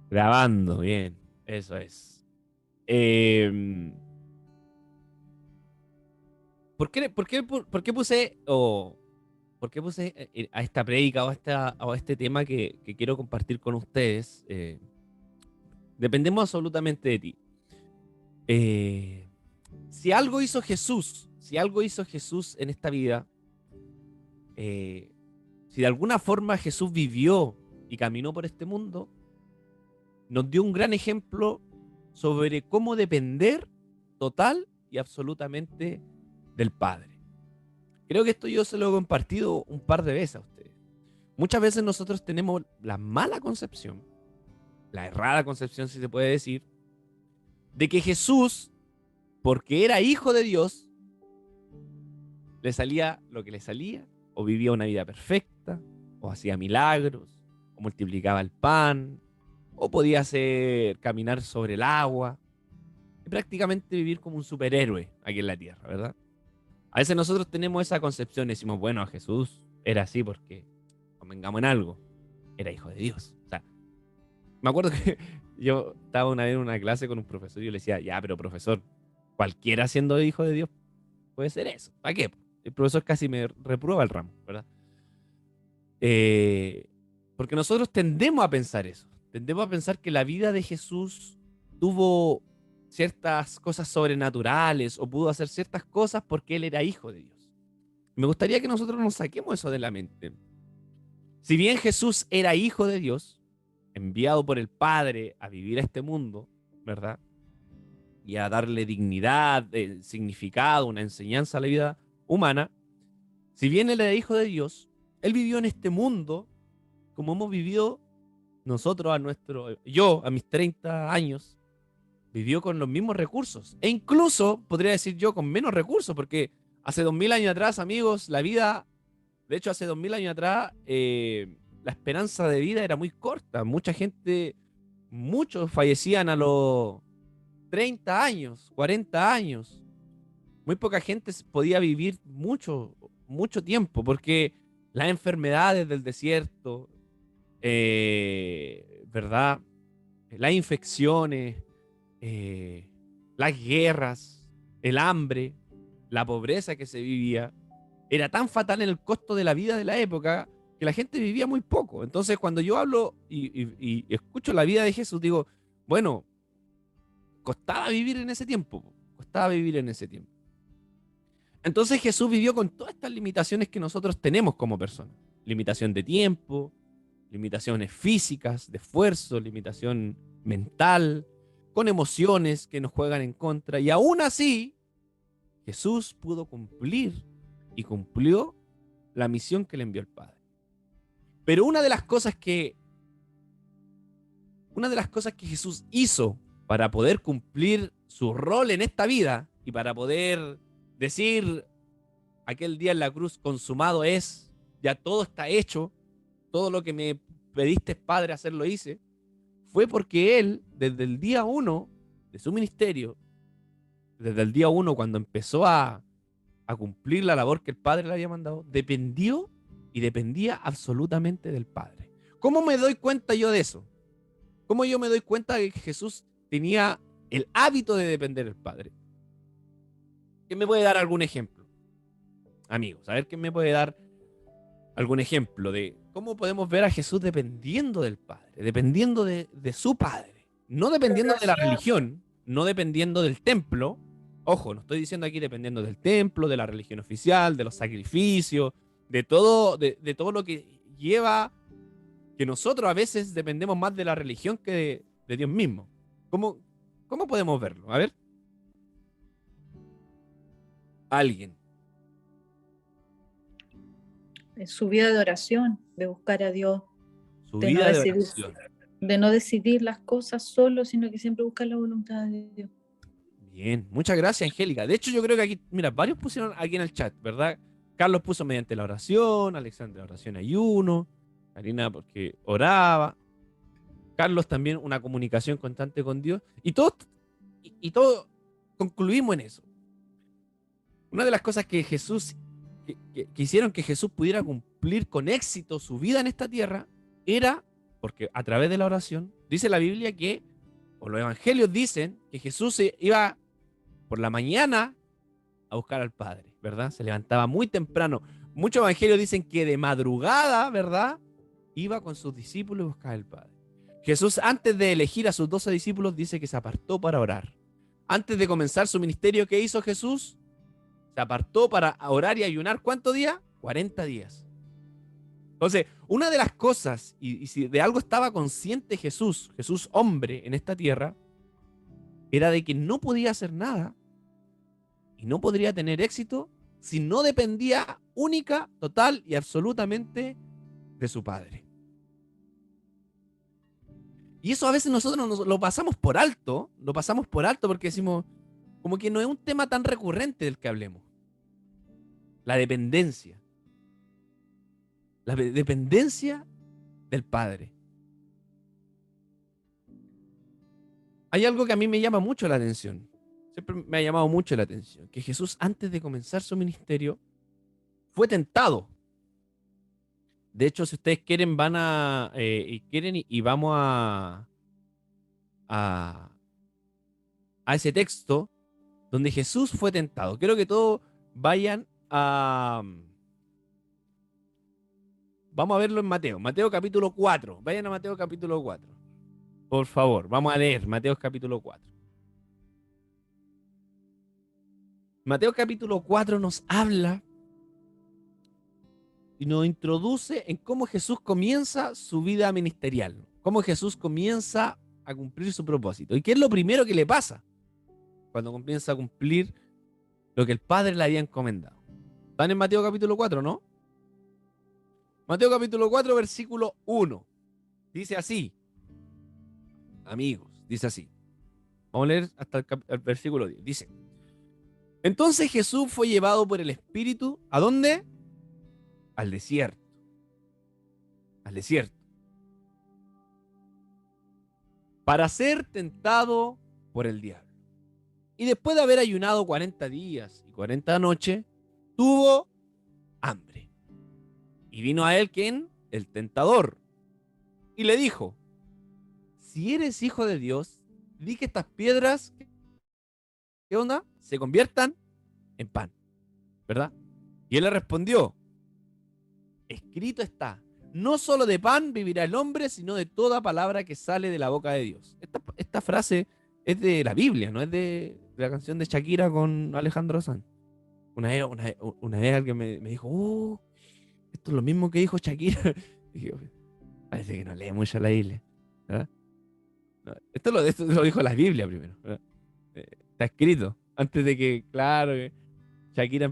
Grabando, bien. Eso es. Eh, por qué puse por qué puse a esta prédica o a este tema que quiero compartir con ustedes? Dependemos absolutamente de ti. Eh, si algo hizo Jesús en esta vida, eh, si de alguna forma Jesús vivió y caminó por este mundo, nos dio un gran ejemplo sobre cómo depender total y absolutamente del Padre. Creo que esto yo se lo he compartido un par de veces a ustedes. Muchas veces nosotros tenemos la mala concepción, la errada concepción si se puede decir, de que Jesús, porque era hijo de Dios, le salía lo que le salía, o vivía una vida perfecta, o hacía milagros, o multiplicaba el pan, o podía hacer caminar sobre el agua, y prácticamente vivir como un superhéroe aquí en la tierra, ¿verdad? A veces nosotros tenemos esa concepción y decimos, bueno, Jesús era así porque, convengamos en algo, era hijo de Dios. O sea, me acuerdo que yo estaba una vez en una clase con un profesor y yo le decía, ya, pero profesor, cualquiera siendo hijo de Dios puede ser eso. ¿Para qué? El profesor casi me reprueba el ramo, ¿verdad? Eh, Porque nosotros tendemos a pensar eso. Tendemos a pensar que la vida de Jesús tuvo ciertas cosas sobrenaturales o pudo hacer ciertas cosas porque él era hijo de Dios. Me gustaría que nosotros nos saquemos eso de la mente. Si bien Jesús era hijo de Dios, enviado por el Padre a vivir a este mundo, ¿verdad? Y a darle dignidad, significado, una enseñanza a la vida humana, si bien él era hijo de Dios, él vivió en este mundo como hemos vivido nosotros yo a mis 30 años, vivió con los mismos recursos. E incluso, podría decir yo, con menos recursos, porque hace 2000 años atrás, amigos, la vida, de hecho, hace 2000 años atrás, la esperanza de vida era muy corta. Mucha gente, muchos fallecían a los 30 años, 40 años. Muy poca gente podía vivir mucho, mucho tiempo, porque las enfermedades del desierto, ¿verdad? Las infecciones, eh, las guerras, el hambre, la pobreza que se vivía, era tan fatal en el costo de la vida de la época que la gente vivía muy poco. Entonces, cuando yo hablo y escucho la vida de Jesús, digo, bueno, costaba vivir en ese tiempo, costaba vivir en ese tiempo. Entonces Jesús vivió con todas estas limitaciones que nosotros tenemos como personas. Limitación de tiempo, limitaciones físicas, de esfuerzo, limitación mental, con emociones que nos juegan en contra. Y aún así, Jesús pudo cumplir y cumplió la misión que le envió el Padre. Pero una de las cosas que Jesús hizo para poder cumplir su rol en esta vida y para poder decir aquel día en la cruz, consumado es, ya todo está hecho, todo lo que me pediste, Padre, hacer lo hice, fue porque él, desde el día uno de su ministerio, desde el día uno cuando empezó a cumplir la labor que el Padre le había mandado, dependió y dependía absolutamente del Padre. ¿Cómo me doy cuenta yo de eso? ¿Cómo yo me doy cuenta de que Jesús tenía el hábito de depender del Padre? ¿Quién me puede dar algún ejemplo? Amigos, a ver quién me puede dar algún ejemplo de cómo podemos ver a Jesús dependiendo del Padre, dependiendo de su Padre, no dependiendo de la religión, no dependiendo del templo. Ojo, no estoy diciendo aquí dependiendo del templo, de la religión oficial, de los sacrificios, de todo lo que lleva que nosotros a veces dependemos más de la religión que de Dios mismo. ¿Cómo, ¿Cómo podemos verlo? A ver, alguien. Su vida de oración, de buscar a Dios, Su de no vida de decidir, oración. de no decidir las cosas solo, sino que siempre buscar la voluntad de Dios. Bien, muchas gracias, Angélica. De hecho, yo creo que aquí, mira, varios pusieron aquí en el chat, ¿verdad? Carlos puso mediante la oración, Alexandra, oración ayuno, Karina porque oraba, Carlos también una comunicación constante con Dios, y todo concluimos en eso. Una de las cosas que que hicieron que Jesús pudiera cumplir con éxito su vida en esta tierra, era porque a través de la oración, dice la Biblia que, o los evangelios dicen, que Jesús se iba por la mañana a buscar al Padre, ¿verdad? Se levantaba muy temprano. Muchos evangelios dicen que de madrugada, ¿verdad? Iba con sus discípulos a buscar al Padre. Jesús, antes de elegir a sus 12 discípulos, dice que se apartó para orar. Antes de comenzar su ministerio, ¿qué hizo Jesús? Se apartó para orar y ayunar. ¿Cuántos días? 40 días. Entonces, una de las cosas, y si de algo estaba consciente Jesús, Jesús hombre en esta tierra, era de que no podía hacer nada y no podría tener éxito si no dependía única, total y absolutamente de su Padre. Y eso a veces nosotros lo pasamos por alto, porque decimos, como que no es un tema tan recurrente del que hablemos. La dependencia. La dependencia del Padre. Hay algo que a mí me llama mucho la atención. Siempre me ha llamado mucho la atención. Que Jesús, antes de comenzar su ministerio, fue tentado. De hecho, si ustedes quieren, y vamos a, a ese texto donde Jesús fue tentado. Quiero que todos vayan a... Vamos a verlo en Mateo. Mateo capítulo 4. Vayan a Mateo capítulo 4. Por favor, vamos a leer Mateo capítulo 4. Mateo capítulo 4 nos habla y nos introduce en cómo Jesús comienza su vida ministerial, cómo Jesús comienza a cumplir su propósito. ¿Y qué es lo primero que le pasa cuando comienza a cumplir lo que el Padre le había encomendado? Están en Mateo capítulo 4, ¿no? Mateo capítulo 4, versículo 1. Dice así, amigos, dice así. Vamos a leer hasta el versículo 10. Dice, entonces Jesús fue llevado por el Espíritu, ¿a dónde? Al desierto. Al desierto. Para ser tentado por el diablo. Y después de haber ayunado 40 días y 40 noches, tuvo hambre. Y vino a él, ¿quién? El tentador. Y le dijo, si eres hijo de Dios, di que estas piedras, ¿qué onda? Se conviertan en pan, ¿verdad? Y él le respondió, escrito está, no solo de pan vivirá el hombre, sino de toda palabra que sale de la boca de Dios. Esta frase es de la Biblia, no es de la canción de Shakira con Alejandro Sanz. Una vez alguien me dijo, esto es lo mismo que dijo Shakira. Y dije, parece que no lee mucho la Biblia, ¿verdad? No, esto lo dijo la Biblia primero, ¿verdad? Está escrito, antes de que, claro, que Shakira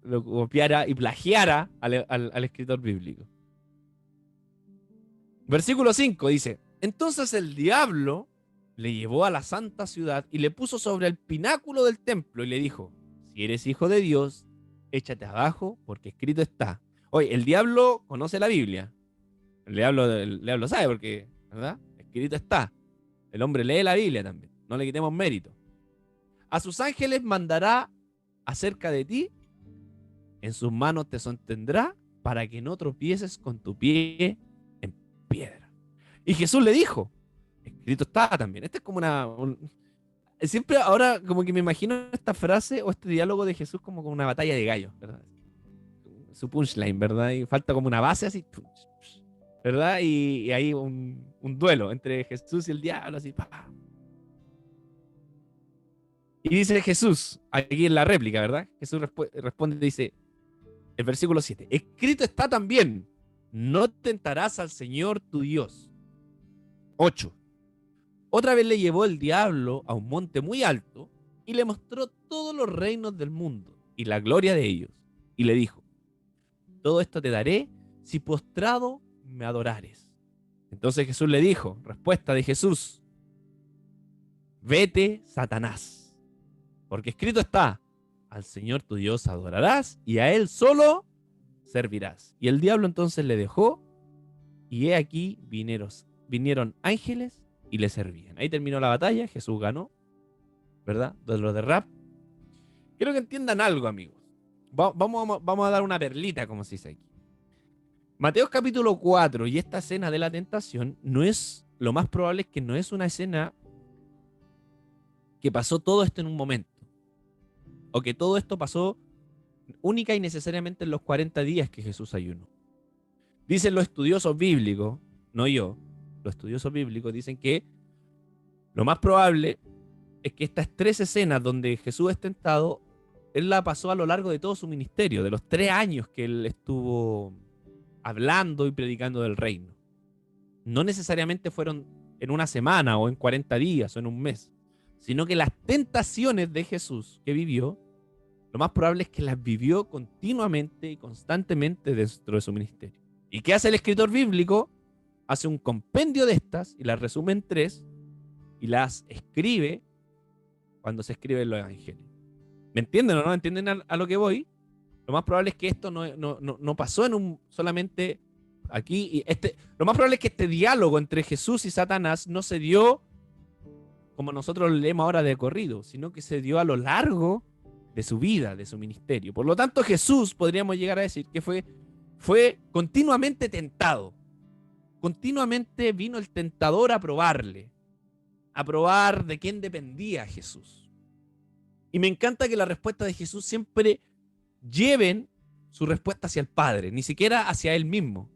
lo copiara y plagiara al escritor bíblico. Versículo 5 dice, entonces el diablo le llevó a la santa ciudad y le puso sobre el pináculo del templo y le dijo, si eres hijo de Dios, échate abajo porque escrito está. Oye, el diablo conoce la Biblia. El diablo sabe porque, ¿verdad? Escrito está. El hombre lee la Biblia también. No le quitemos mérito. A sus ángeles mandará acerca de ti, en sus manos te sostendrá para que no tropieces con tu pie en piedra. Y Jesús le dijo, escrito está también. Este es como siempre ahora como que me imagino esta frase o este diálogo de Jesús como una batalla de gallos, ¿verdad? Su punchline, ¿verdad? Y falta como una base así, ¿verdad? Y hay un duelo entre Jesús y el diablo, así, ¡pah! Y dice Jesús, aquí en la réplica, ¿verdad? Jesús responde y dice, el versículo 7, escrito está también, no tentarás al Señor tu Dios. 8. Otra vez le llevó el diablo a un monte muy alto y le mostró todos los reinos del mundo y la gloria de ellos. Y le dijo, todo esto te daré si postrado me adorares. Entonces Jesús le dijo, respuesta de Jesús, vete, Satanás. Porque escrito está, al Señor tu Dios adorarás y a Él solo servirás. Y el diablo entonces le dejó y he aquí vinieron ángeles y le servían. Ahí terminó la batalla, Jesús ganó, ¿verdad? De lo de rap. Quiero que entiendan algo, amigos. Vamos a dar una perlita, como se dice aquí. Mateo capítulo 4 y esta escena de la tentación no es, lo más probable es que no es una escena que pasó todo esto en un momento, o que todo esto pasó única y necesariamente en los 40 días que Jesús ayunó. Dicen los estudiosos bíblicos, no yo, los estudiosos bíblicos dicen que lo más probable es que estas 3 escenas donde Jesús es tentado, él la pasó a lo largo de todo su ministerio, de los 3 años que él estuvo hablando y predicando del reino. No necesariamente fueron en una semana o en 40 días o en un mes, sino que las tentaciones de Jesús que vivió, lo más probable es que las vivió continuamente y constantemente dentro de su ministerio. ¿Y qué hace el escritor bíblico? Hace un compendio de estas y las resume en 3 y las escribe cuando se escriben los evangelios. ¿Me entienden o no? ¿Entienden a lo que voy? Lo más probable es que esto no pasó en un solamente aquí. Lo más probable es que este diálogo entre Jesús y Satanás no se dio como nosotros lo leemos ahora de corrido, sino que se dio a lo largo de su vida, de su ministerio. Por lo tanto, Jesús, podríamos llegar a decir que fue continuamente tentado. Continuamente vino el tentador a probarle, a probar de quién dependía Jesús. Y me encanta que la respuesta de Jesús siempre lleven su respuesta hacia el Padre, ni siquiera hacia él mismo,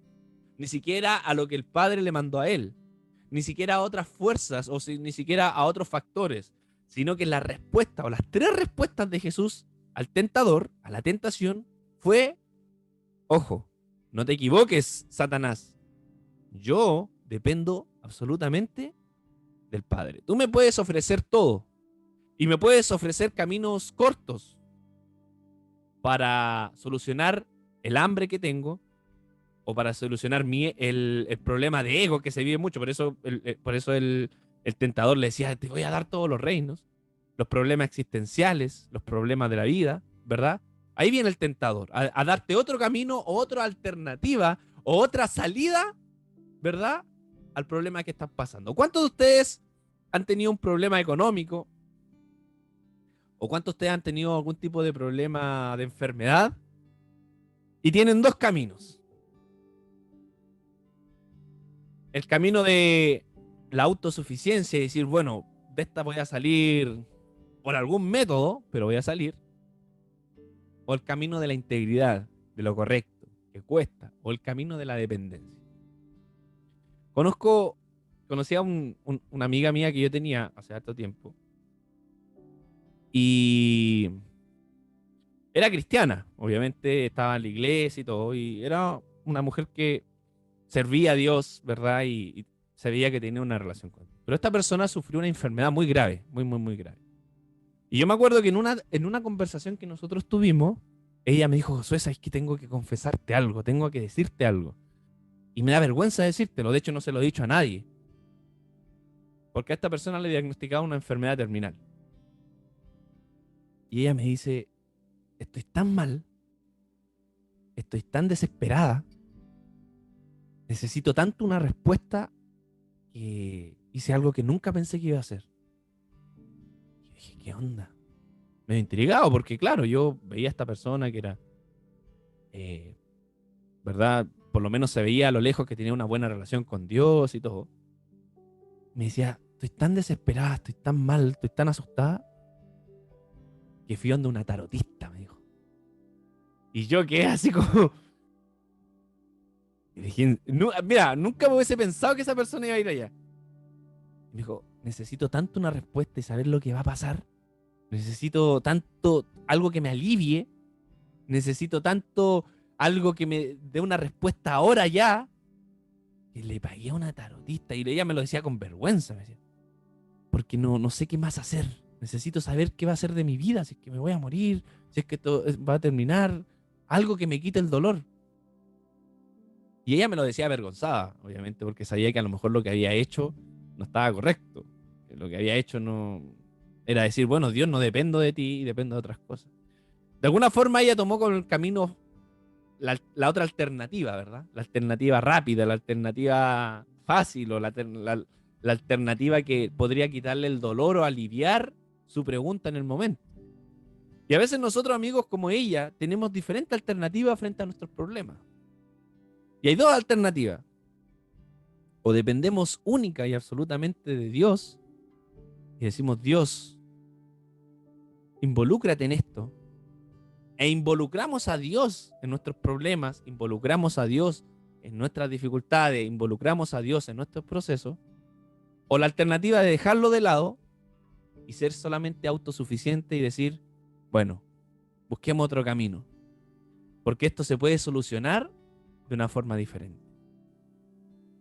ni siquiera a lo que el Padre le mandó a él, ni siquiera a otras fuerzas o ni siquiera a otros factores, sino que la respuesta o las 3 respuestas de Jesús al tentador, a la tentación, fue: ojo, no te equivoques, Satanás, yo dependo absolutamente del Padre. Tú me puedes ofrecer todo y me puedes ofrecer caminos cortos para solucionar el hambre que tengo o para solucionar el problema de ego que se vive mucho. Por eso el tentador le decía: te voy a dar todos los reinos, los problemas existenciales, los problemas de la vida, ¿verdad? Ahí viene el tentador, a darte otro camino o otra alternativa o otra salida, ¿verdad?, al problema que están pasando. ¿Cuántos de ustedes han tenido un problema económico? ¿O cuántos de ustedes han tenido algún tipo de problema de enfermedad? Y tienen 2 caminos. El camino de la autosuficiencia y decir, bueno, de esta voy a salir por algún método, pero voy a salir. O el camino de la integridad, de lo correcto, que cuesta. O el camino de la dependencia. Conocí a una amiga mía que yo tenía hace harto tiempo. Y era cristiana, obviamente estaba en la iglesia y todo. Y era una mujer que servía a Dios, ¿verdad? Y se veía que tenía una relación con él. Pero esta persona sufrió una enfermedad muy grave, muy, muy, muy grave. Y yo me acuerdo que en una conversación que nosotros tuvimos, ella me dijo: Josué, sabes que tengo que confesarte algo, tengo que decirte algo. Y me da vergüenza decírtelo, de hecho no se lo he dicho a nadie. Porque a esta persona le diagnosticaron una enfermedad terminal. Y ella me dice: estoy tan mal, estoy tan desesperada, necesito tanto una respuesta que hice algo que nunca pensé que iba a hacer. Y dije: ¿qué onda? Me he intrigado porque, claro, yo veía a esta persona que era, ¿verdad? Por lo menos se veía a lo lejos que tenía una buena relación con Dios y todo. Me decía: estoy tan desesperada, estoy tan mal, estoy tan asustada, que fui donde una tarotista, me dijo. Y yo quedé así como... Y dije, mira, nunca me hubiese pensado que esa persona iba a ir allá. Y me dijo: necesito tanto una respuesta y saber lo que va a pasar. Necesito tanto algo que me alivie. Necesito tanto algo que me dé una respuesta ahora ya. Que le pagué a una tarotista. Y ella me lo decía con vergüenza. Me decía, porque no sé qué más hacer. Necesito saber qué va a ser de mi vida. Si es que me voy a morir. Si es que todo va a terminar. Algo que me quite el dolor. Y ella me lo decía avergonzada, obviamente, porque sabía que a lo mejor lo que había hecho no estaba correcto. Lo que había hecho no era decir, bueno, Dios, no dependo de ti, dependo de otras cosas. De alguna forma ella tomó con el camino la otra alternativa, ¿verdad? La alternativa rápida, la alternativa fácil o la alternativa que podría quitarle el dolor o aliviar su pregunta en el momento. Y a veces nosotros, amigos como ella, tenemos diferentes alternativas frente a nuestros problemas. Y hay dos alternativas. O dependemos única y absolutamente de Dios y decimos, Dios, involúcrate en esto. E involucramos a Dios en nuestros problemas, involucramos a Dios en nuestras dificultades, involucramos a Dios en nuestros procesos. O la alternativa de dejarlo de lado y ser solamente autosuficiente y decir, bueno, busquemos otro camino. Porque esto se puede solucionar de una forma diferente.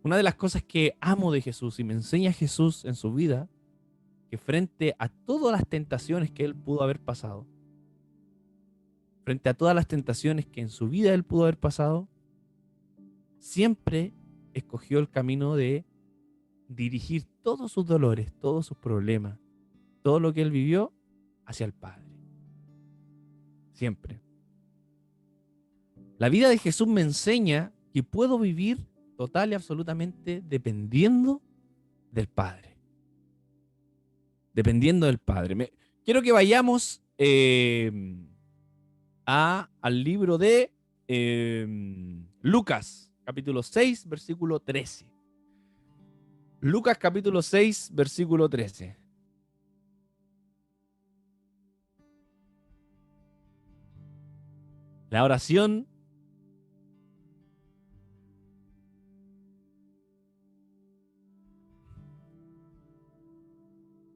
Una de las cosas que amo de Jesús y me enseña Jesús en su vida, que frente a todas las tentaciones que él pudo haber pasado, frente a todas las tentaciones que en su vida él pudo haber pasado, siempre escogió el camino de dirigir todos sus dolores, todos sus problemas, todo lo que él vivió hacia el Padre. Siempre. La vida de Jesús me enseña que puedo vivir total y absolutamente dependiendo del Padre. Dependiendo del Padre. Quiero que vayamos al libro de Lucas, capítulo 6, versículo 13. Lucas, capítulo 6, versículo 13. La oración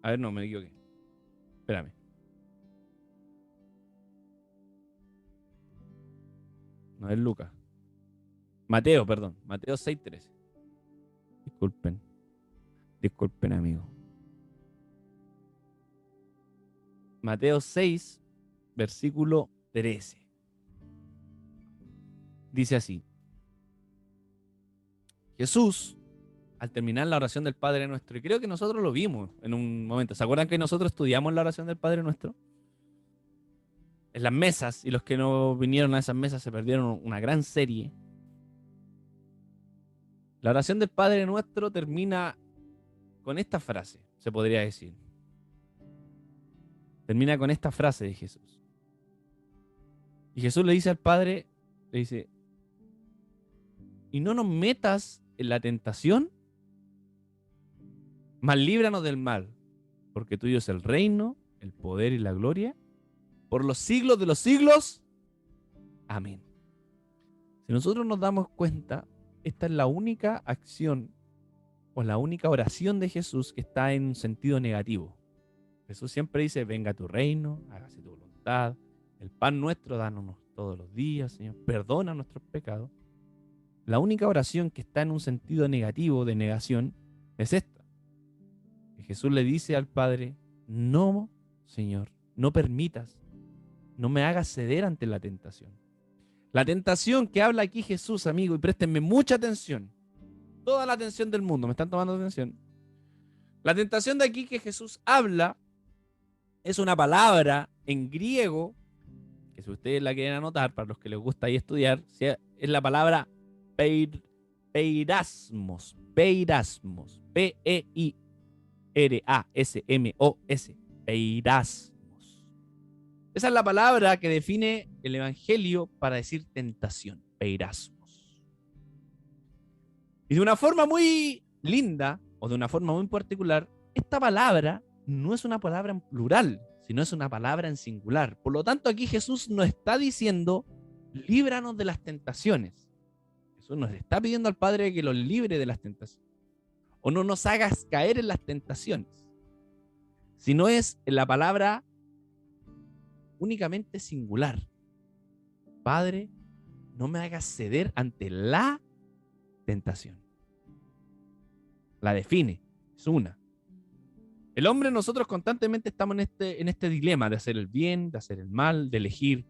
a ver, no, me equivoqué. Espérame. No es Lucas. Mateo, perdón. Mateo 6:13. Disculpen. Disculpen, amigo. Mateo 6, versículo 13. Dice así. Jesús, al terminar la oración del Padre Nuestro, y creo que nosotros lo vimos en un momento. ¿Se acuerdan que nosotros estudiamos la oración del Padre Nuestro? En las mesas, y los que no vinieron a esas mesas se perdieron una gran serie. La oración del Padre Nuestro termina con esta frase, se podría decir. Termina con esta frase de Jesús. Y Jesús le dice al Padre, le dice, y no nos metas en la tentación, mas líbranos del mal, porque tuyo es el reino, el poder y la gloria, por los siglos de los siglos. Amén. Si nosotros nos damos cuenta, esta es la única acción o la única oración de Jesús que está en un sentido negativo. Jesús siempre dice, venga a tu reino, hágase tu voluntad, el pan nuestro, danos todos los días, Señor, perdona nuestros pecados. La única oración que está en un sentido negativo, de negación, es esta. Que Jesús le dice al Padre, no, Señor, no permitas, no me hagas ceder ante la tentación. La tentación que habla aquí Jesús, amigo, y préstenme mucha atención, toda la atención del mundo, ¿me están tomando atención? La tentación de aquí que Jesús habla es una palabra en griego, que si ustedes la quieren anotar, para los que les gusta ahí estudiar, es la palabra peirasmos, peirasmos, P-E-I-R-A-S-M-O-S, peirasmos. Esa es la palabra que define el Evangelio para decir tentación, peirasmos. Y de una forma muy linda, o de una forma muy particular, esta palabra no es una palabra en plural, sino es una palabra en singular. Por lo tanto, aquí Jesús no está diciendo, líbranos de las tentaciones. Jesús nos está pidiendo al Padre que los libre de las tentaciones. O no nos hagas caer en las tentaciones. Sino es la palabra únicamente singular. Padre, no me hagas ceder ante la tentación. La define, es una. El hombre, nosotros constantemente estamos en este dilema de hacer el bien, de hacer el mal, de elegir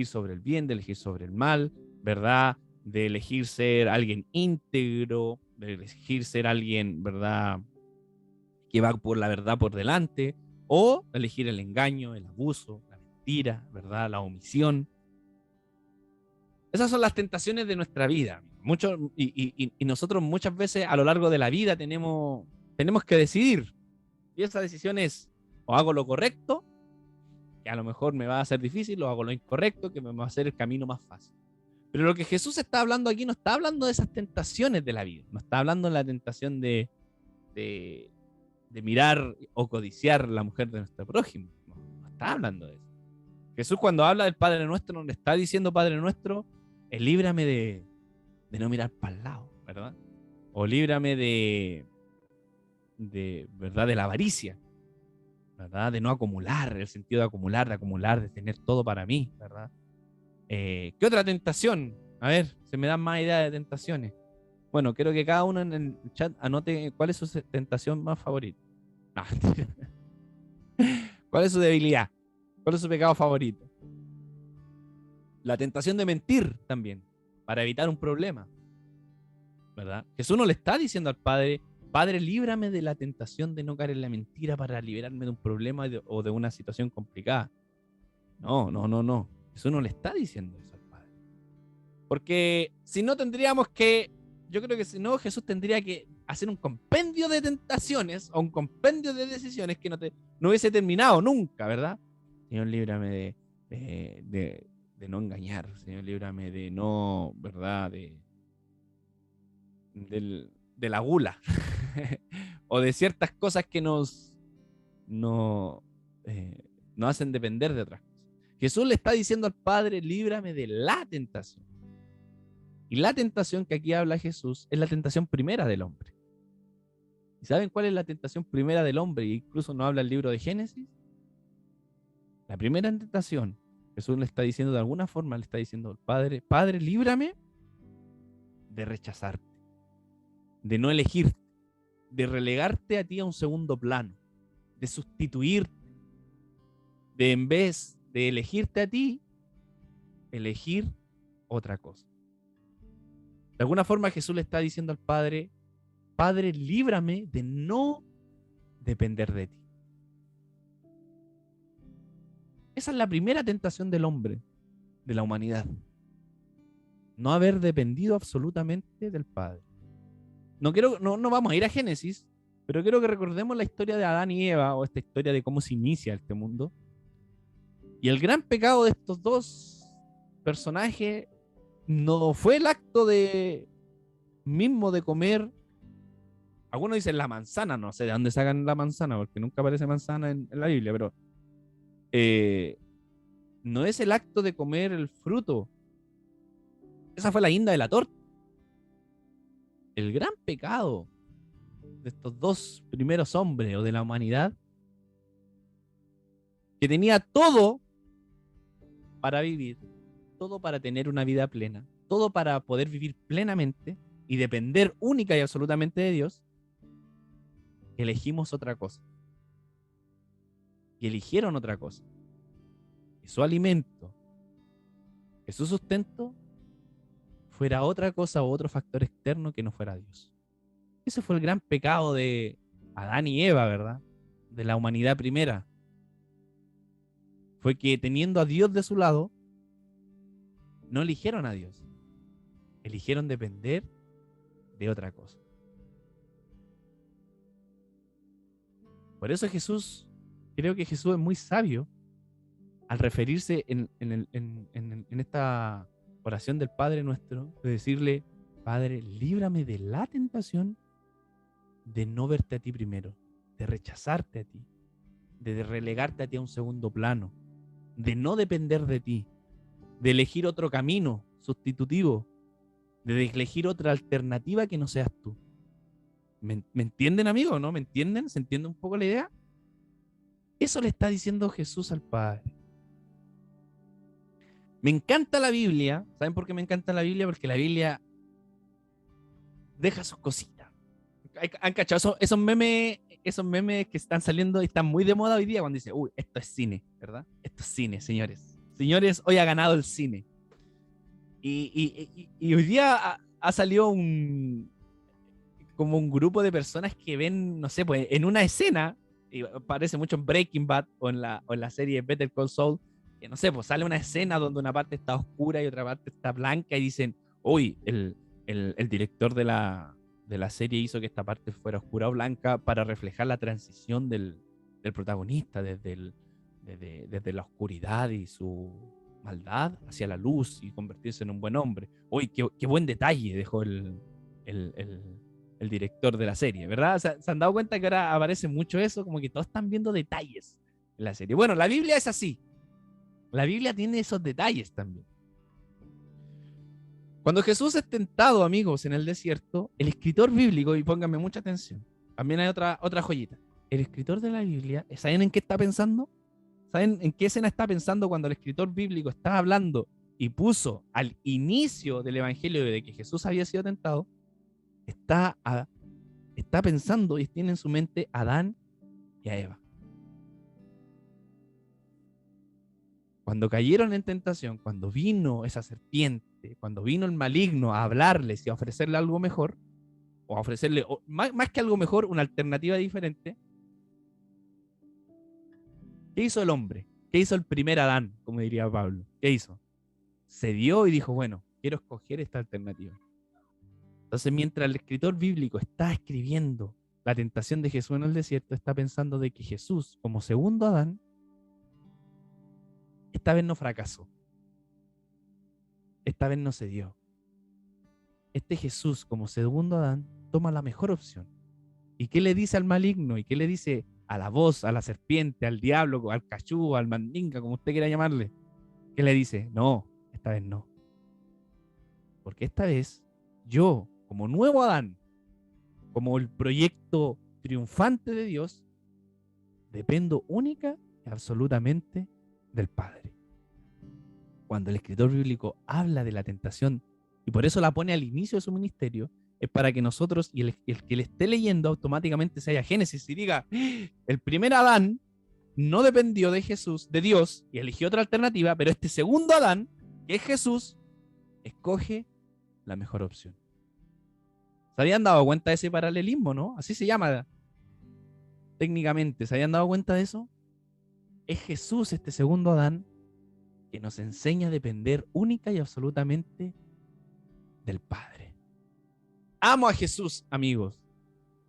sobre el bien, de elegir sobre el mal, ¿verdad? De elegir ser alguien íntegro, de elegir ser alguien, ¿verdad?, que va por la verdad por delante, o elegir el engaño, el abuso, la mentira, ¿verdad?, la omisión. Esas son las tentaciones de nuestra vida. Y nosotros muchas veces a lo largo de la vida tenemos que decidir. Y esa decisión es, o hago lo correcto, que a lo mejor me va a ser difícil, o hago lo incorrecto, que me va a hacer el camino más fácil. Pero lo que Jesús está hablando aquí no está hablando de esas tentaciones de la vida, no está hablando de la tentación de, de mirar o codiciar la mujer de nuestro prójimo, no está hablando de eso. Jesús cuando habla del Padre Nuestro no le está diciendo Padre Nuestro, líbrame de no mirar para el lado, ¿verdad? O líbrame ¿verdad? De la avaricia, ¿verdad? De no acumular, el sentido de acumular, de tener todo para mí, ¿verdad? ¿Qué otra tentación? A ver, se me dan más ideas de tentaciones. Bueno, quiero que cada uno en el chat anote cuál es su tentación más favorita. No, ¿cuál es su debilidad? ¿Cuál es su pecado favorito? La tentación de mentir también, para evitar un problema, ¿verdad? Jesús no le está diciendo al Padre, Padre, líbrame de la tentación de no caer en la mentira para liberarme de un problema o de una situación complicada. No, no, no, no. Jesús no le está diciendo eso al Padre. Porque si no tendríamos que, yo creo que si no, Jesús tendría que hacer un compendio de tentaciones o un compendio de decisiones que no hubiese terminado nunca, ¿verdad? Señor, líbrame de no engañar. Señor, líbrame de no, ¿verdad? De la gula. O de ciertas cosas que no, nos hacen depender de otras cosas. Jesús le está diciendo al Padre, líbrame de la tentación. Y la tentación que aquí habla Jesús es la tentación primera del hombre. ¿Y saben cuál es la tentación primera del hombre? Y incluso no habla el libro de Génesis. La primera tentación, Jesús le está diciendo de alguna forma, le está diciendo al Padre, Padre, líbrame de rechazarte, de no elegirte, de relegarte a ti a un segundo plano, de sustituirte, de en vez de elegirte a ti, elegir otra cosa. De alguna forma Jesús le está diciendo al Padre, Padre, líbrame de no depender de ti. Esa es la primera tentación del hombre, de la humanidad. No haber dependido absolutamente del Padre. No vamos a ir a Génesis, pero quiero que recordemos la historia de Adán y Eva, o esta historia de cómo se inicia este mundo. Y el gran pecado de estos dos personajes no fue el acto mismo de comer. Algunos dicen la manzana, no sé de dónde sacan la manzana, porque nunca aparece manzana en la Biblia, pero no es el acto de comer el fruto. Esa fue la guinda de la torta. El gran pecado de estos dos primeros hombres o de la humanidad, que tenía todo para vivir, todo para tener una vida plena, todo para poder vivir plenamente y depender única y absolutamente de Dios, elegimos otra cosa. Y eligieron otra cosa. Que su alimento, que su sustento fuera otra cosa o otro factor externo que no fuera Dios. Ese fue el gran pecado de Adán y Eva, ¿verdad? De la humanidad primera. Fue que teniendo a Dios de su lado, no eligieron a Dios. Eligieron depender de otra cosa. Por eso creo que Jesús es muy sabio al referirse en esta oración del Padre Nuestro, de decirle, Padre, líbrame de la tentación de no verte a ti primero, de rechazarte a ti, de relegarte a ti a un segundo plano, de no depender de ti, de elegir otro camino sustitutivo, de elegir otra alternativa que no seas tú. ¿Me entienden, amigos? ¿No? ¿Me entienden? ¿Se entiende un poco la idea? Eso le está diciendo Jesús al Padre. Me encanta la Biblia. ¿Saben por qué me encanta la Biblia? Porque la Biblia deja sus cositas. ¿Han cachado esos memes que están saliendo y están muy de moda hoy día cuando dice, uy, esto es cine, ¿verdad? Esto es cine, señores. Señores, hoy ha ganado el cine. Y hoy día ha salido como un grupo de personas que ven, no sé, pues en una escena, y aparece mucho en Breaking Bad o en la serie Better Call Saul, que no sé, pues sale una escena donde una parte está oscura y otra parte está blanca y dicen, uy, el director de la serie hizo que esta parte fuera oscura o blanca para reflejar la transición del protagonista desde la oscuridad y su maldad hacia la luz y convertirse en un buen hombre. Uy, qué buen detalle dejó el director de la serie, ¿verdad? ¿Se han dado cuenta que ahora aparece mucho eso? Como que todos están viendo detalles en la serie. Bueno, la Biblia es así. La Biblia tiene esos detalles también. Cuando Jesús es tentado, amigos, en el desierto, el escritor bíblico, y pónganme mucha atención, también hay otra joyita. El escritor de la Biblia, ¿saben en qué está pensando? ¿Saben en qué escena está pensando cuando el escritor bíblico está hablando y puso al inicio del evangelio de que Jesús había sido tentado? Está pensando y tiene en su mente a Adán y a Eva. Cuando cayeron en tentación, cuando vino esa serpiente, cuando vino el maligno a hablarles y a ofrecerle algo mejor, o a ofrecerle, más que algo mejor, una alternativa diferente, ¿qué hizo el hombre? ¿Qué hizo el primer Adán, como diría Pablo? ¿Qué hizo? Se dio y dijo, bueno, quiero escoger esta alternativa. Entonces, mientras el escritor bíblico está escribiendo la tentación de Jesús en el desierto, está pensando de que Jesús, como segundo Adán, esta vez no fracasó. Esta vez no se dio. Este Jesús, como segundo Adán, toma la mejor opción. ¿Y qué le dice al maligno? ¿Y qué le dice a la voz, a la serpiente, al diablo, al cachú, al mandinga, como usted quiera llamarle? ¿Qué le dice? No, esta vez no. Porque esta vez yo, como nuevo Adán, como el proyecto triunfante de Dios, dependo única y absolutamente del Padre. Cuando el escritor bíblico habla de la tentación, y por eso la pone al inicio de su ministerio, es para que nosotros y el que le esté leyendo automáticamente se haya Génesis y diga, el primer Adán no dependió de Jesús, de Dios, y eligió otra alternativa, pero este segundo Adán, que es Jesús, escoge la mejor opción. ¿Se habían dado cuenta de ese paralelismo, no? Así se llama técnicamente. ¿Se habían dado cuenta de eso? Es Jesús, este segundo Adán, que nos enseña a depender única y absolutamente del Padre. Amo a Jesús, amigos,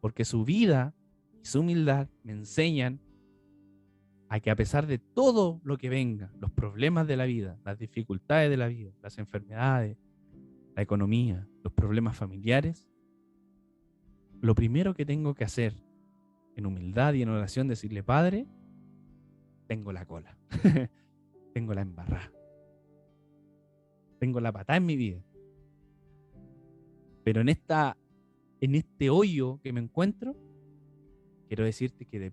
porque su vida y su humildad me enseñan a que a pesar de todo lo que venga, los problemas de la vida, las dificultades de la vida, las enfermedades, la economía, los problemas familiares, lo primero que tengo que hacer en humildad y en oración, decirle, Padre, tengo la cola, tengo la embarrada, tengo la patada en mi vida, pero en este hoyo que me encuentro, quiero decirte que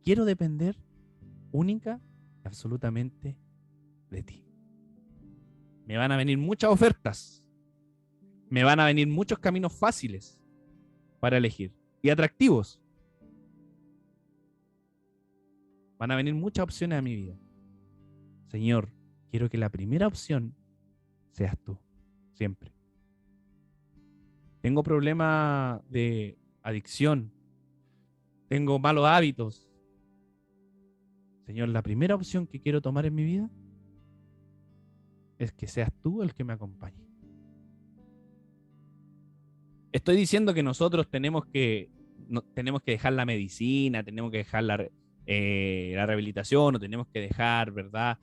quiero depender única y absolutamente de ti. Me van a venir muchas ofertas, me van a venir muchos caminos fáciles para elegir y atractivos. Van a venir muchas opciones a mi vida. Señor, quiero que la primera opción seas tú, siempre. Tengo problemas de adicción, tengo malos hábitos. Señor, la primera opción que quiero tomar en mi vida es que seas tú el que me acompañe. Estoy diciendo que nosotros tenemos que dejar la medicina, tenemos que dejar la rehabilitación, o tenemos que dejar, ¿verdad?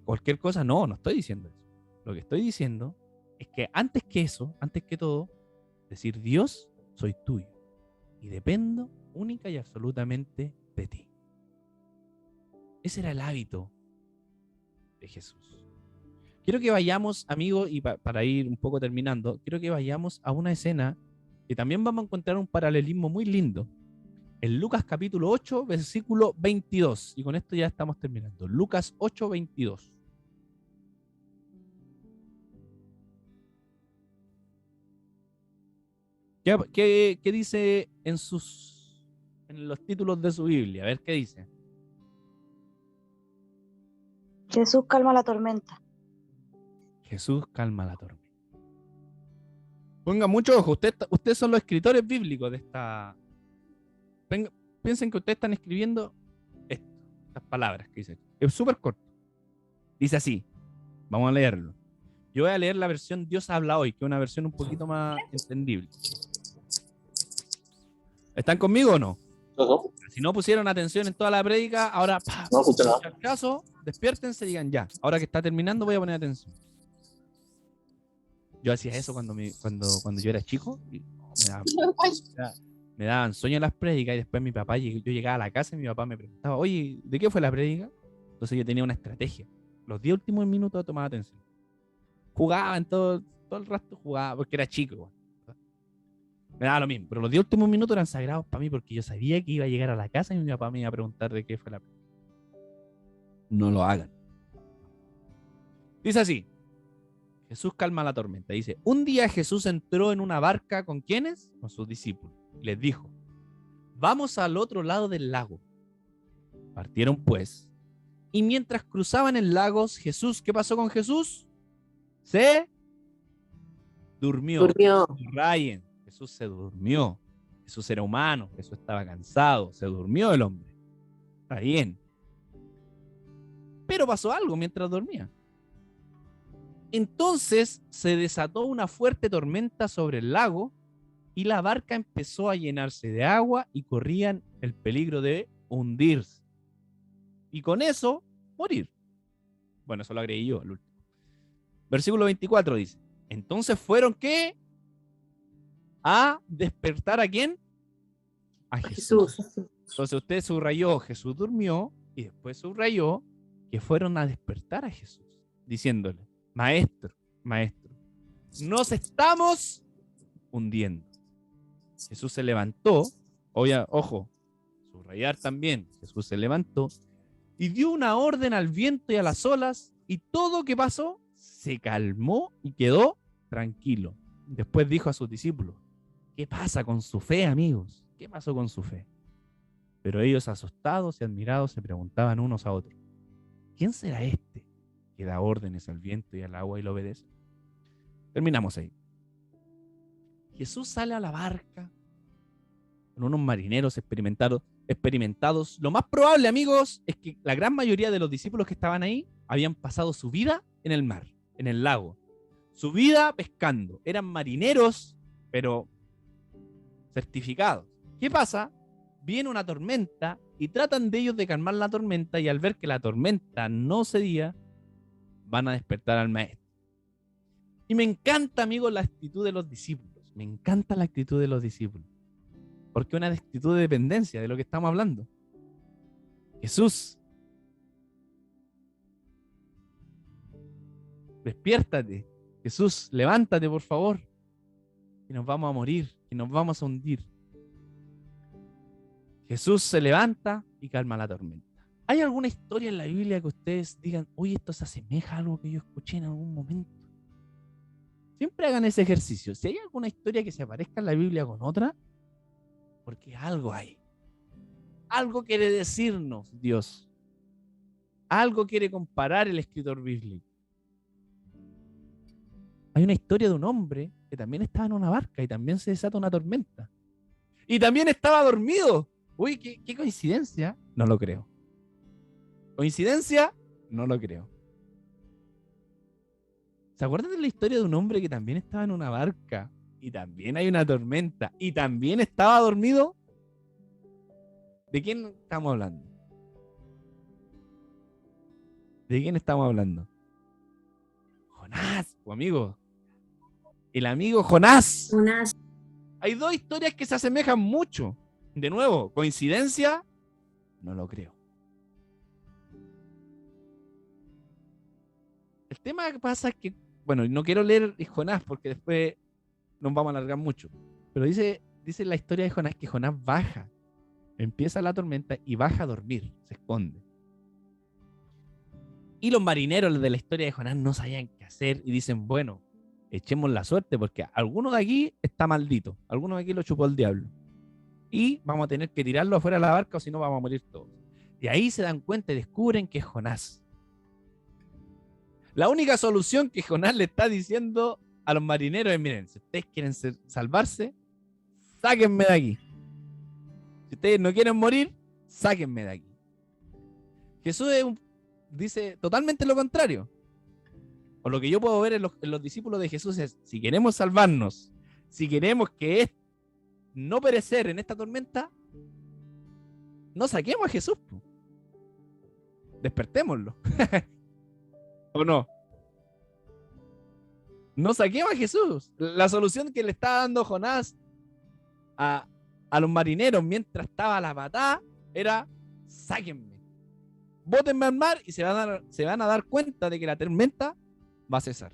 Cualquier cosa. No estoy diciendo eso. Lo que estoy diciendo es que antes que eso, antes que todo, decir, Dios, soy tuyo y dependo única y absolutamente de ti. Ese era el hábito de Jesús. Quiero que vayamos, amigos, y para ir un poco terminando, quiero que vayamos a una escena que también vamos a encontrar un paralelismo muy lindo. En Lucas capítulo 8, versículo 22. Y con esto ya estamos terminando. Lucas 8, 22. ¿Qué dice en los títulos de su Biblia? A ver qué dice. Jesús calma la tormenta. Jesús calma la tormenta. Ponga mucho ojo, ustedes son los escritores bíblicos de esta. Piensen que ustedes están escribiendo estas palabras que dice. Es súper corto. Dice así. Vamos a leerlo. Yo voy a leer la versión Dios habla hoy, que es una versión un poquito más entendible. ¿Están conmigo o no? No, Si no pusieron atención en toda la prédica, ahora, no escuché nada. si acaso, despiértense y digan, ya, ahora que está terminando voy a poner atención. Yo hacía eso cuando yo era chico. Y me daban sueño las prédicas y después yo llegaba a la casa y mi papá me preguntaba, oye, ¿de qué fue la prédica? Entonces yo tenía una estrategia. Los 10 últimos minutos tomaba atención. Jugaba en todo el rato, jugaba porque era chico. Igual. Me daba lo mismo, pero los 10 últimos minutos eran sagrados para mí porque yo sabía que iba a llegar a la casa y mi papá me iba a preguntar de qué fue la prédica. No lo hagan. Dice así. Jesús calma la tormenta. Dice, un día Jesús entró en una barca ¿con quiénes? Con sus discípulos. Y les dijo, vamos al otro lado del lago. Partieron pues. Y mientras cruzaban el lago, Jesús, ¿qué pasó con Jesús? Se durmió. Durmió. Rayen. Jesús se durmió. Jesús era humano. Jesús estaba cansado. Se durmió el hombre. Está bien. Pero pasó algo mientras dormía. Entonces se desató una fuerte tormenta sobre el lago y la barca empezó a llenarse de agua y corrían el peligro de hundirse. Y con eso, morir. Bueno, eso lo agregué yo al último. Versículo 24 dice, entonces fueron ¿qué? A despertar ¿a quién? A Jesús. Entonces usted subrayó, Jesús durmió y después subrayó que fueron a despertar a Jesús, diciéndole, maestro, nos estamos hundiendo. Jesús se levantó, ojo, subrayar también, Jesús se levantó y dio una orden al viento y a las olas y todo que pasó se calmó y quedó tranquilo. Después dijo a sus discípulos, ¿qué pasa con su fe, amigos? ¿Qué pasó con su fe? Pero ellos asustados y admirados se preguntaban unos a otros, ¿quién será este que da órdenes al viento y al agua y lo obedece? Terminamos ahí. Jesús sale a la barca con unos marineros experimentados. Lo más probable, amigos, es que la gran mayoría de los discípulos que estaban ahí habían pasado su vida en el mar, en el lago. Su vida pescando. Eran marineros, pero certificados. ¿Qué pasa? Viene una tormenta y tratan de ellos de calmar la tormenta y al ver que la tormenta no cedía, van a despertar al maestro. Y me encanta, amigos, la actitud de los discípulos. Me encanta la actitud de los discípulos. Porque es una actitud de dependencia de lo que estamos hablando. Jesús, despiértate. Jesús, levántate, por favor. Que nos vamos a morir, que nos vamos a hundir. Jesús se levanta y calma la tormenta. ¿Hay alguna historia en la Biblia que ustedes digan, oye, esto se asemeja a algo que yo escuché en algún momento? Siempre hagan ese ejercicio. Si hay alguna historia que se aparezca en la Biblia con otra, porque algo hay. Algo quiere decirnos Dios. Algo quiere comparar el escritor bíblico. Hay una historia de un hombre que también estaba en una barca y también se desata una tormenta. Y también estaba dormido. Uy, qué coincidencia. No lo creo. ¿Coincidencia? No lo creo. ¿Se acuerdan de la historia de un hombre que también estaba en una barca y también hay una tormenta y también estaba dormido? ¿De quién estamos hablando? ¿De quién estamos hablando? Jonás, tu amigo. El amigo Jonás. Hay dos historias que se asemejan mucho. De nuevo, ¿coincidencia? No lo creo. El tema que pasa es que, bueno, no quiero leer Jonás porque después nos vamos a alargar mucho. Pero dice la historia de Jonás que Jonás baja, empieza la tormenta y baja a dormir, se esconde. Y los marineros de la historia de Jonás no sabían qué hacer y dicen, bueno, echemos la suerte porque alguno de aquí está maldito, alguno de aquí lo chupó el diablo. Y vamos a tener que tirarlo afuera de la barca o si no vamos a morir todos. Y ahí se dan cuenta y descubren que es Jonás. La única solución que Jonás le está diciendo a los marineros es, miren, si ustedes quieren salvarse, sáquenme de aquí. Si ustedes no quieren morir, sáquenme de aquí. Jesús dice totalmente lo contrario. O lo que yo puedo ver en los discípulos de Jesús es, si queremos salvarnos, si queremos que no perecer en esta tormenta, no saquemos a Jesús. Po. Despertémoslo. ¿O no? No saquemos a Jesús. La solución que le estaba dando Jonás a los marineros mientras estaba la patada era: sáquenme, bótenme al mar y se van a dar cuenta de que la tormenta va a cesar.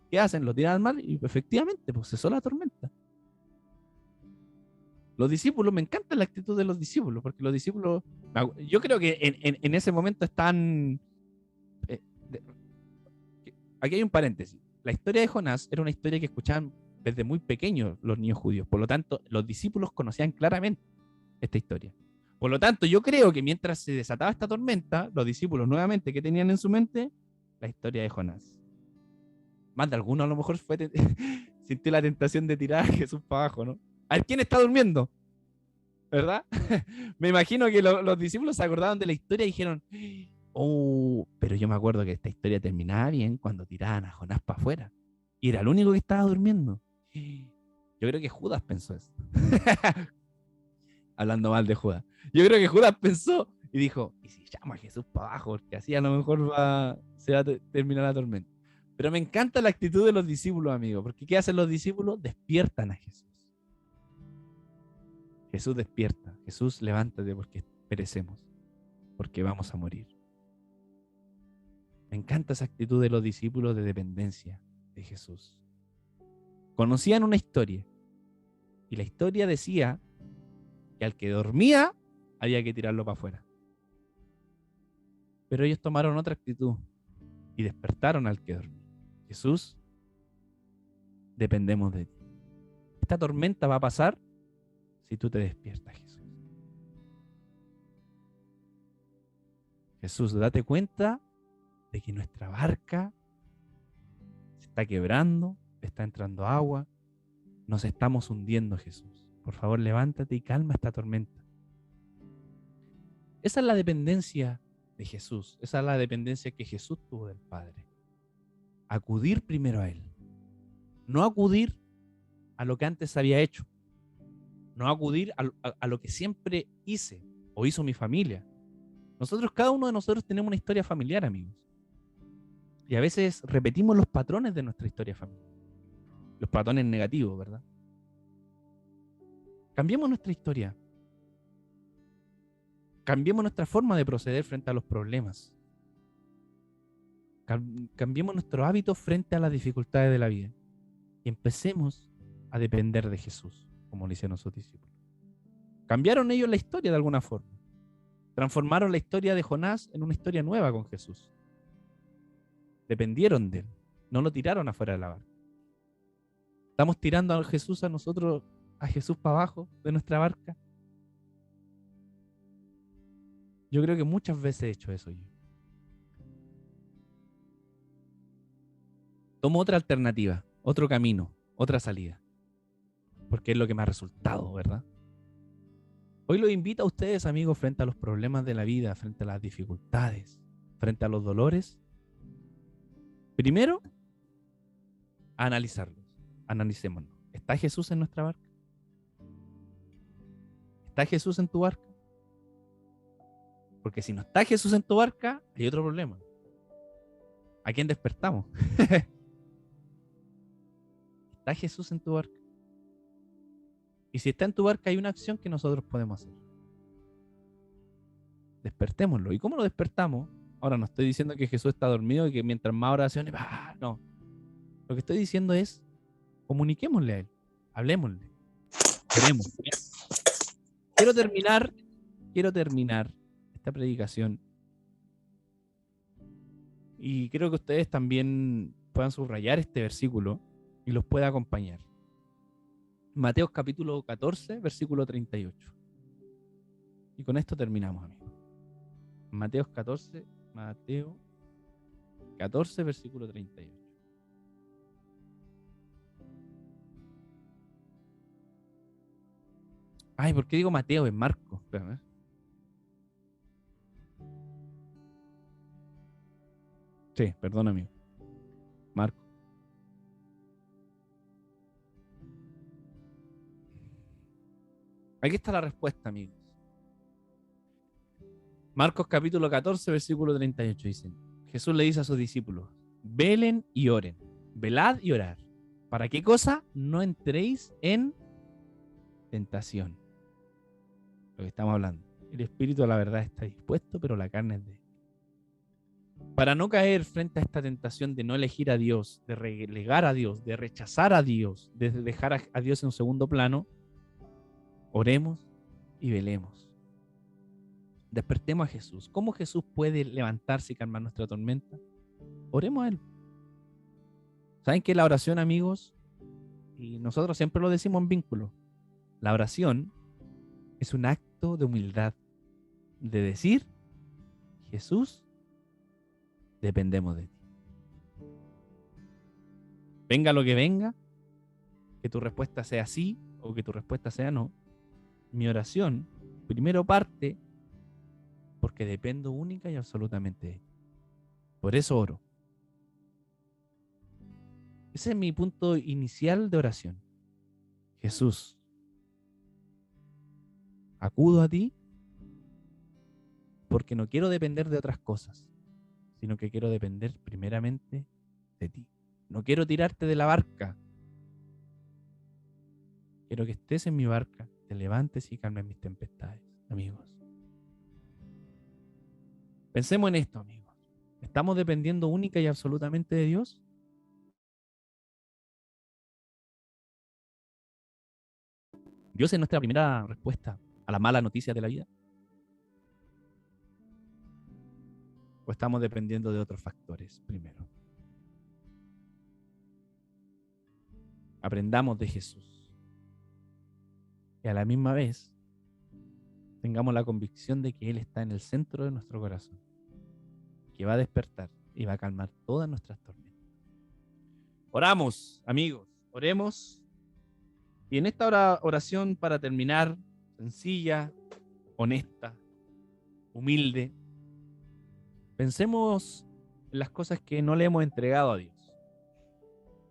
¿Qué hacen? Lo tiran al mar y efectivamente pues cesó la tormenta. Los discípulos, me encanta la actitud de los discípulos, porque los discípulos, yo creo que en ese momento están... aquí hay un paréntesis. La historia de Jonás era una historia que escuchaban desde muy pequeños los niños judíos. Por lo tanto, los discípulos conocían claramente esta historia. Por lo tanto, yo creo que mientras se desataba esta tormenta, los discípulos nuevamente, ¿qué tenían en su mente? La historia de Jonás. Más de alguno a lo mejor sintió la tentación de tirar a Jesús para abajo, ¿no? A ver, ¿quién está durmiendo? ¿Verdad? Me imagino que los discípulos se acordaban de la historia y dijeron: oh, pero yo me acuerdo que esta historia terminaba bien cuando tiraban a Jonás para afuera. Y era el único que estaba durmiendo. Yo creo que Judas pensó eso. Hablando mal de Judas. Yo creo que Judas pensó y dijo: ¿y si llamo a Jesús para abajo? Porque así a lo mejor se va a terminar la tormenta. Pero me encanta la actitud de los discípulos, amigos. Porque ¿qué hacen los discípulos? Despiertan a Jesús. Jesús despierta. Jesús, levántate porque perecemos. Porque vamos a morir. Me encanta esa actitud de los discípulos de dependencia de Jesús. Conocían una historia. Y la historia decía que al que dormía había que tirarlo para afuera. Pero ellos tomaron otra actitud y despertaron al que dormía. Jesús, dependemos de ti. Esta tormenta va a pasar si tú te despiertas, Jesús. Jesús, date cuenta de que nuestra barca se está quebrando, está entrando agua, nos estamos hundiendo, Jesús. Por favor, levántate y calma esta tormenta. Esa es la dependencia de Jesús. Esa es la dependencia que Jesús tuvo del Padre. Acudir primero a Él. No acudir a lo que antes había hecho. No acudir a lo que siempre hice o hizo mi familia. Cada uno de nosotros tenemos una historia familiar, amigos. Y a veces repetimos los patrones de nuestra historia familiar. Los patrones negativos, ¿verdad? Cambiemos nuestra historia. Cambiemos nuestra forma de proceder frente a los problemas. Cambiemos nuestros hábitos frente a las dificultades de la vida. Y empecemos a depender de Jesús, como lo hicieron sus discípulos. Cambiaron ellos la historia de alguna forma. Transformaron la historia de Jonás en una historia nueva con Jesús. Dependieron de Él. No lo tiraron afuera de la barca. Estamos tirando a Jesús a nosotros, a Jesús para abajo de nuestra barca. Yo creo que muchas veces he hecho eso yo. Tomo otra alternativa, otro camino, otra salida. Porque es lo que me ha resultado, ¿verdad? Hoy los invito a ustedes, amigos, frente a los problemas de la vida, frente a las dificultades, frente a los dolores. Primero, a analizarlos. Analicémonos. ¿Está Jesús en nuestra barca? ¿Está Jesús en tu barca? Porque si no está Jesús en tu barca, hay otro problema. ¿A quién despertamos? ¿Está Jesús en tu barca? Y si está en tu barca, hay una acción que nosotros podemos hacer. Despertémoslo. ¿Y cómo lo despertamos? Ahora no estoy diciendo que Jesús está dormido y que mientras más oraciones, no. Lo que estoy diciendo es, comuniquémosle a Él. Hablemosle. Queremos. Quiero terminar esta predicación. Y creo que ustedes también puedan subrayar este versículo y los pueda acompañar. Mateo capítulo 14, versículo 38. Y con esto terminamos, amigos. Mateo 14, versículo 38. Ay, ¿por qué digo Mateo? Es Marco. Espérame. Sí, perdón, amigo. Marco. Aquí está la respuesta, amigos. Marcos capítulo 14, versículo 38 dice, Jesús le dice a sus discípulos, velen y oren, velad y orad. ¿Para qué cosa? No entréis en tentación. Lo que estamos hablando. El espíritu a la verdad está dispuesto, pero la carne es débil. Para no caer frente a esta tentación de no elegir a Dios, de relegar a Dios, de rechazar a Dios, de dejar a Dios en un segundo plano, oremos y velemos. Despertemos a Jesús. ¿Cómo Jesús puede levantarse y calmar nuestra tormenta? Oremos a Él. ¿Saben qué es la oración, amigos? Y nosotros siempre lo decimos en vínculo. La oración es un acto de humildad, de decir, Jesús, dependemos de ti. Venga lo que venga, que tu respuesta sea sí o que tu respuesta sea no. Mi oración primero parte porque dependo única y absolutamente de ti. Por eso oro. Ese es mi punto inicial de oración. Jesús, acudo a ti porque no quiero depender de otras cosas, sino que quiero depender primeramente de ti. No quiero tirarte de la barca. Quiero que estés en mi barca, te levantes y calmes mis tempestades, amigos. Pensemos en esto, amigos. ¿Estamos dependiendo única y absolutamente de Dios? ¿Dios es nuestra primera respuesta a las malas noticias de la vida? ¿O estamos dependiendo de otros factores primero? Aprendamos de Jesús. Y a la misma vez, tengamos la convicción de que Él está en el centro de nuestro corazón, que va a despertar y va a calmar todas nuestras tormentas. Oramos, amigos, oremos. Y en esta oración, para terminar, sencilla, honesta, humilde, pensemos en las cosas que no le hemos entregado a Dios.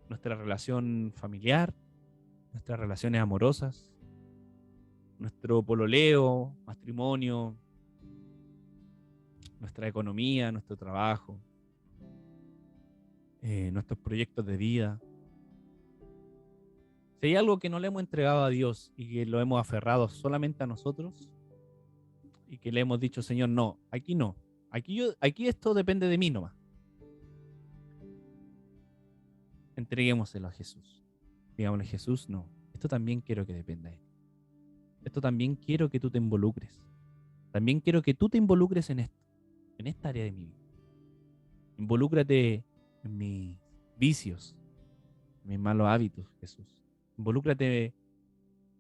Nuestra relación familiar, nuestras relaciones amorosas, nuestro pololeo, matrimonio, nuestra economía, nuestro trabajo, nuestros proyectos de vida. Si hay algo que no le hemos entregado a Dios y que lo hemos aferrado solamente a nosotros y que le hemos dicho, Señor, no, aquí esto depende de mí nomás. Entreguémoselo a Jesús. Digámosle, Jesús, no, esto también quiero que dependa de ti. Esto también quiero que tú te involucres. También quiero que tú te involucres en esto, en esta área de mi vida. Involúcrate en mis vicios, en mis malos hábitos, Jesús. Involúcrate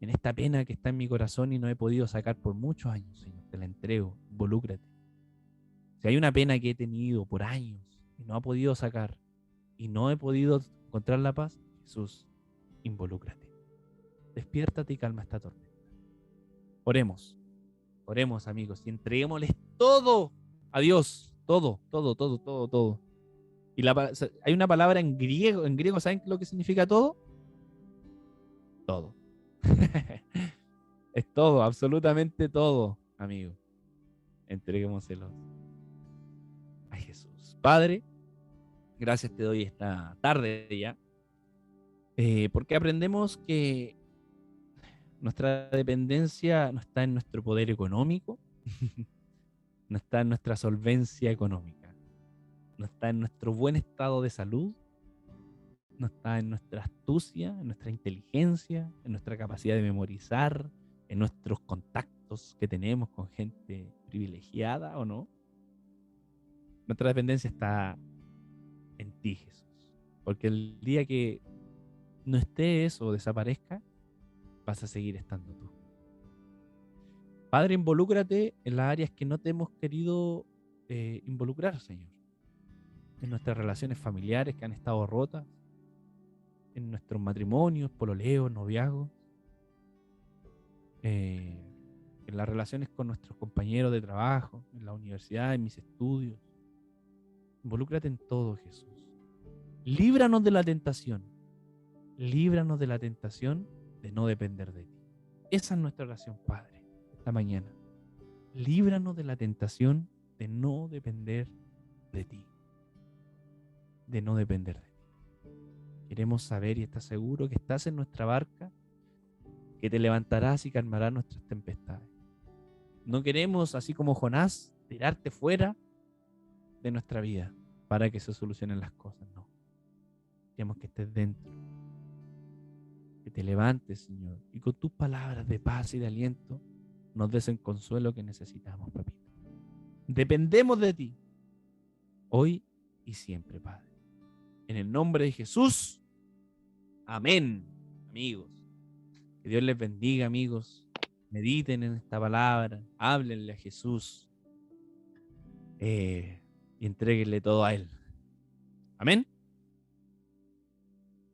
en esta pena que está en mi corazón y no he podido sacar por muchos años, Señor. Te la entrego, involúcrate. Si hay una pena que he tenido por años y no he podido sacar y no he podido encontrar la paz, Jesús, involúcrate. Despiértate y calma esta tormenta. Oremos, oremos, amigos, y entreguémosles todo a Dios, todo. Y hay una palabra en griego, ¿saben lo que significa todo? Todo. Es todo, absolutamente todo, amigo. Entreguémoselo a Jesús. Padre, gracias te doy esta tarde ya, porque aprendemos que nuestra dependencia no está en nuestro poder económico, no está en nuestra solvencia económica, no está en nuestro buen estado de salud, no está en nuestra astucia, en nuestra inteligencia, en nuestra capacidad de memorizar, en nuestros contactos que tenemos con gente privilegiada o no. Nuestra dependencia está en ti, Jesús. Porque el día que no esté eso o desaparezca, vas a seguir estando tú. Padre, involúcrate en las áreas que no te hemos querido involucrar, Señor. En nuestras relaciones familiares que han estado rotas, en nuestros matrimonios, pololeos, noviazgos, en las relaciones con nuestros compañeros de trabajo, en la universidad, en mis estudios. Involúcrate en todo, Jesús. Líbranos de la tentación. Líbranos de la tentación de no depender de ti. Esa es nuestra oración, Padre, esta mañana. líbranos de la tentación de no depender de ti. De no depender de ti. Queremos saber y estar seguro que estás en nuestra barca, que te levantarás y calmarás nuestras tempestades. No queremos, así como Jonás, tirarte fuera de nuestra vida para que se solucionen las cosas. No. Queremos que estés dentro. Que te levantes, Señor, y con tus palabras de paz y de aliento nos des el consuelo que necesitamos, papito. Dependemos de ti, hoy y siempre, Padre. En el nombre de Jesús, amén, amigos. Que Dios les bendiga, amigos. Mediten en esta palabra, háblenle a Jesús y entréguenle todo a Él. Amén.